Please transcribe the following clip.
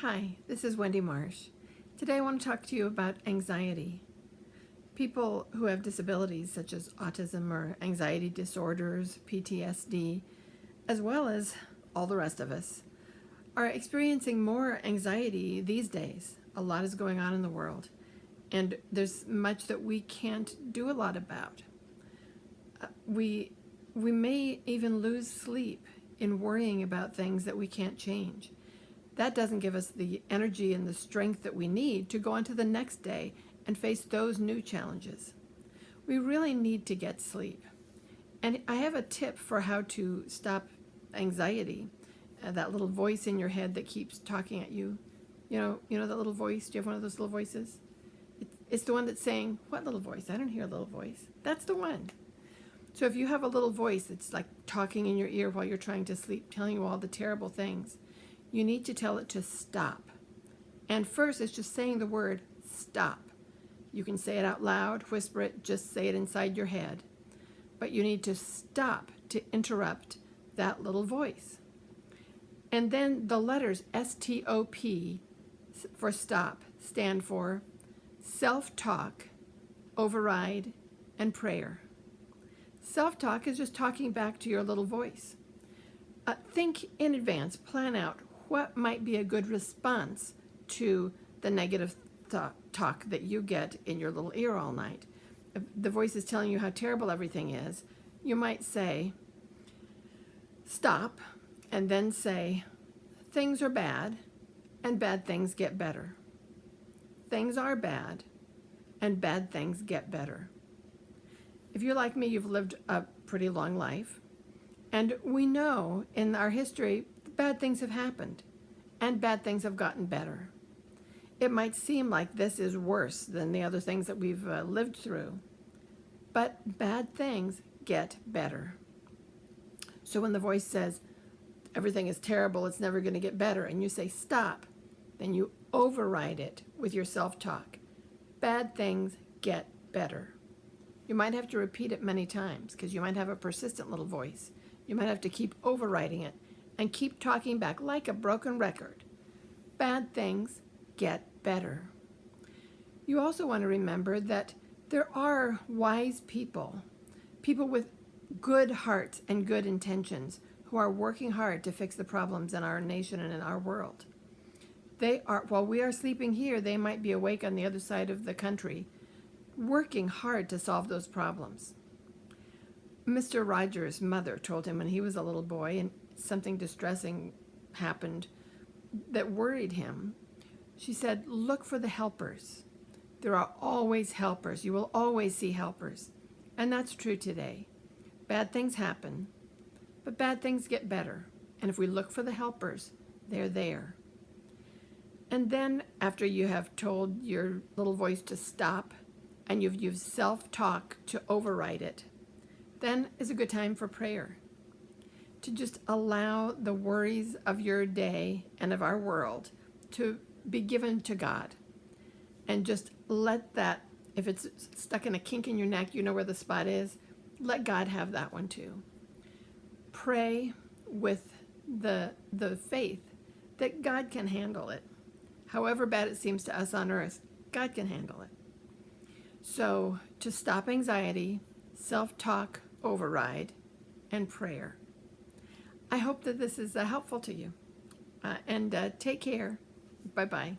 Hi, this is Wendy Marsh. Today I want to talk to you about anxiety. People who have disabilities such as autism or anxiety disorders, PTSD, as well as all the rest of us, are experiencing more anxiety these days. A lot is going on in the world, and there's much that we can't do a lot about. We may even lose sleep in worrying about things that we can't change. That doesn't give us the energy and the strength that we need to go on to the next day and face those new challenges. We really need to get sleep. And I have a tip for how to stop anxiety, that little voice in your head that keeps talking at you. You know that little voice? Do you have one of those little voices? It's the one that's saying, "What little voice? I don't hear a little voice." That's the one. So if you have a little voice that's like talking in your ear while you're trying to sleep, telling you all the terrible things, you need to tell it to stop. And first, it's just saying the word stop. You can say it out loud, whisper it, just say it inside your head. But you need to stop to interrupt that little voice. And then the letters S.T.O.P for stop stand for self-talk, override, and prayer. Self-talk is just talking back to your little voice. Think in advance, plan out what might be a good response to the negative talk that you get in your little ear all night. If the voice is telling you how terrible everything is, you might say, stop, and then say, things are bad, and bad things get better. Things are bad, and bad things get better. If you're like me, you've lived a pretty long life, and we know in our history bad things have happened, and bad things have gotten better. It might seem like this is worse than the other things that we've lived through, but bad things get better. So when the voice says, everything is terrible, it's never going to get better, and you say, stop, then you override it with your self-talk. Bad things get better. You might have to repeat it many times because you might have a persistent little voice. You might have to keep overriding it and keep talking back like a broken record. Bad things get better. You also want to remember that there are wise people, people with good hearts and good intentions who are working hard to fix the problems in our nation and in our world. While we are sleeping here, they might be awake on the other side of the country, working hard to solve those problems. Mr. Rogers' mother told him when he was a little boy and something distressing happened that worried him. She said, look for the helpers. There are always helpers. You will always see helpers. And that's true today. Bad things happen, but bad things get better. And if we look for the helpers, they're there. And then after you have told your little voice to stop and you've used self-talk to override it, then is a good time for prayer. To just allow the worries of your day and of our world to be given to God. And just let that, if it's stuck in a kink in your neck, you know where the spot is, let God have that one too. Pray with the faith that God can handle it. However bad it seems to us on earth, God can handle it. So to stop anxiety, self-talk, override, and prayer. I hope that this is helpful to you. And take care. Bye-bye.